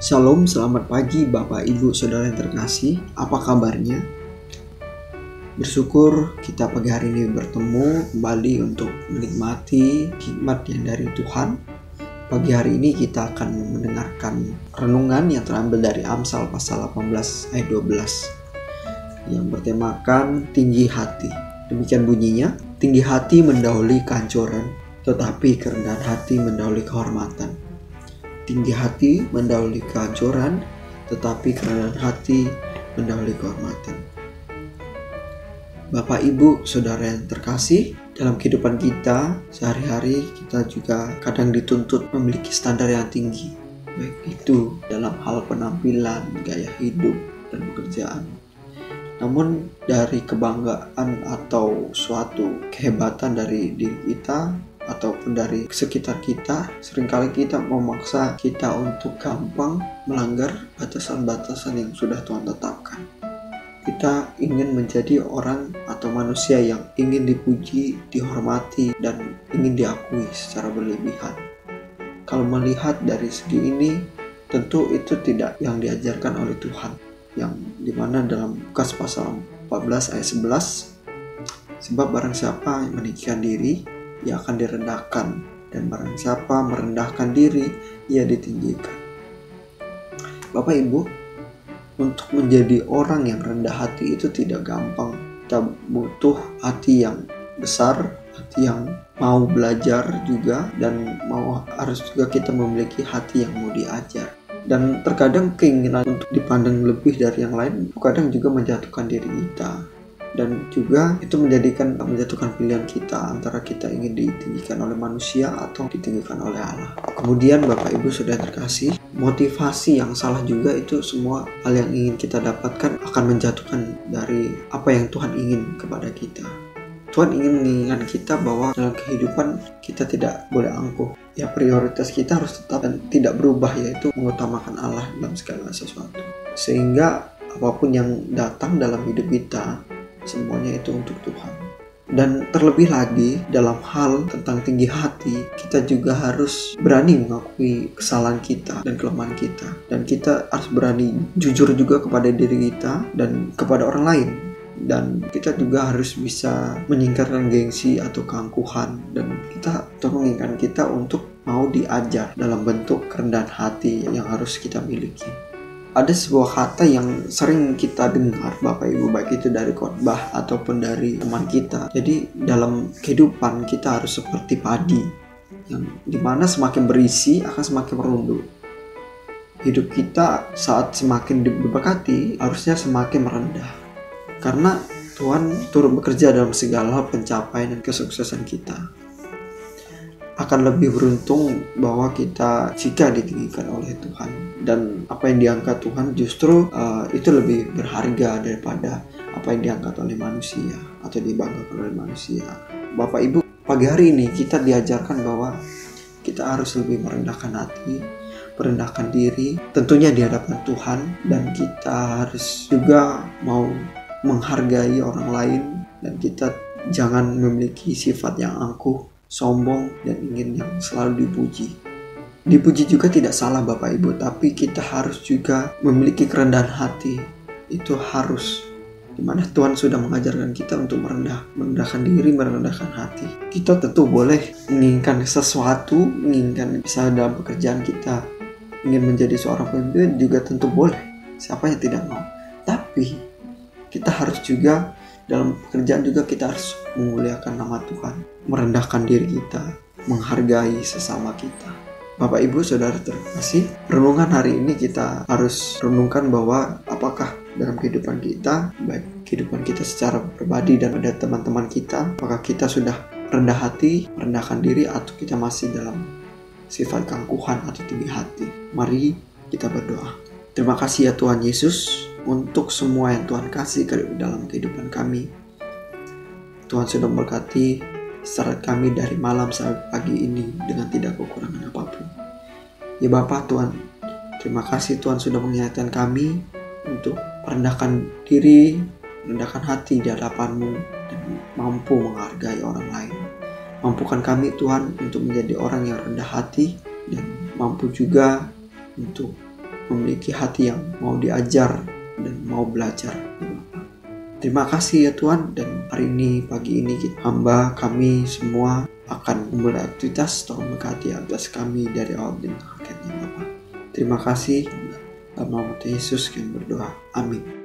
Shalom, selamat pagi Bapak Ibu Saudara yang terkasih. Apa kabarnya? Bersyukur kita pagi hari ini bertemu kembali untuk menikmati hikmat yang dari Tuhan. Pagi hari ini kita akan mendengarkan renungan yang terambil dari Amsal pasal 18 ayat 12 yang bertemakan tinggi hati. Demikian bunyinya, tinggi hati mendahului kehancuran, tetapi kerendahan hati mendahului kehormatan. Tinggi hati mendahului kehancuran, tetapi kerendahan hati mendahului kehormatan. Bapak, Ibu, Saudara yang terkasih, dalam kehidupan kita sehari-hari kita juga kadang dituntut memiliki standar yang tinggi, baik itu dalam hal penampilan, gaya hidup, dan pekerjaan. Namun dari kebanggaan atau suatu kehebatan dari diri kita ataupun dari sekitar kita, seringkali kita memaksa kita untuk gampang melanggar batasan-batasan yang sudah Tuhan tetapkan. Kita ingin menjadi orang atau manusia yang ingin dipuji, dihormati, dan ingin diakui secara berlebihan. Kalau melihat dari segi ini, tentu itu tidak yang diajarkan oleh Tuhan, yang dimana dalam Lukas pasal 14 ayat 11, sebab barang siapa yang meninggikan diri, ia akan direndahkan, dan barang siapa merendahkan diri, ia ditinggikan. Bapak Ibu, untuk menjadi orang yang rendah hati itu tidak gampang. Kita butuh hati yang besar, hati yang mau belajar juga, dan harus juga kita memiliki hati yang mau diajar. Dan terkadang keinginan untuk dipandang lebih dari yang lain kadang juga menjatuhkan diri kita, dan juga itu menjatuhkan pilihan kita antara kita ingin ditinggikan oleh manusia atau ditinggikan oleh Allah. Kemudian Bapak Ibu sudah terkasih, motivasi yang salah juga itu semua hal yang ingin kita dapatkan akan menjatuhkan dari apa yang Tuhan ingin kepada kita. Tuhan ingin mengingatkan kita bahwa dalam kehidupan kita tidak boleh angkuh. Ya, prioritas kita harus tetap dan tidak berubah, yaitu mengutamakan Allah dalam segala sesuatu. Sehingga apapun yang datang dalam hidup kita, semuanya itu untuk Tuhan. Dan terlebih lagi dalam hal tentang tinggi hati, kita juga harus berani mengakui kesalahan kita dan kelemahan kita. Dan kita harus berani jujur juga kepada diri kita dan kepada orang lain. Dan kita juga harus bisa menyingkirkan gengsi atau keangkuhan. Dan kita mengingatkan kita untuk mau diajar dalam bentuk kerendahan hati yang harus kita miliki. Ada sebuah kata yang sering kita dengar Bapak Ibu, baik itu dari khotbah ataupun dari teman kita. Jadi dalam kehidupan kita harus seperti padi, yang dimana semakin berisi akan semakin merunduk. Hidup kita saat semakin diberkati harusnya semakin merendah, karena Tuhan turut bekerja dalam segala pencapaian dan kesuksesan kita. Akan lebih beruntung bahwa kita jika ditinggikan oleh Tuhan, dan apa yang diangkat Tuhan justru itu lebih berharga daripada apa yang diangkat oleh manusia atau dibanggakan oleh manusia. Bapak Ibu, pagi hari ini kita diajarkan bahwa kita harus lebih merendahkan hati, merendahkan diri tentunya di hadapan Tuhan, dan kita harus juga mau menghargai orang lain, dan kita jangan memiliki sifat yang angkuh, sombong, dan ingin yang selalu dipuji. Dipuji juga tidak salah Bapak Ibu, tapi kita harus juga memiliki kerendahan hati. Itu harus, dimana Tuhan sudah mengajarkan kita untuk merendahkan diri, merendahkan hati. Kita tentu boleh menginginkan sesuatu, menginginkan bisa dalam pekerjaan kita, ingin menjadi seorang pemimpin juga tentu boleh. Siapa yang tidak mau? Tapi kita harus juga dalam pekerjaan juga kita harus memuliakan nama Tuhan, merendahkan diri kita, menghargai sesama kita. Bapak Ibu Saudara terkasih, renungan hari ini kita harus renungkan bahwa apakah dalam kehidupan kita, baik kehidupan kita secara pribadi dan pada teman-teman kita, apakah kita sudah rendah hati, merendahkan diri, atau kita masih dalam sifat keangkuhan atau tinggi hati. Mari kita berdoa. Terima kasih ya Tuhan Yesus untuk semua yang Tuhan kasih dalam kehidupan kami. Tuhan sudah memberkati istirahat kami dari malam sampai pagi ini dengan tidak kekurangan apapun. Ya Bapa Tuhan, terima kasih Tuhan sudah mengingatkan kami untuk merendahkan diri, merendahkan hati di hadapan-Mu, dan mampu menghargai orang lain. Mampukan kami Tuhan untuk menjadi orang yang rendah hati, dan mampu juga untuk memiliki hati yang mau diajar dan mau belajar. Terima kasih ya Tuhan, dan hari ini, pagi ini hamba kami semua akan memulai aktivitas. Tolong berkati atas kami dari awal dan akhirnya Bapa. Terima kasih. Dalam nama Yesus kami berdoa. Amin.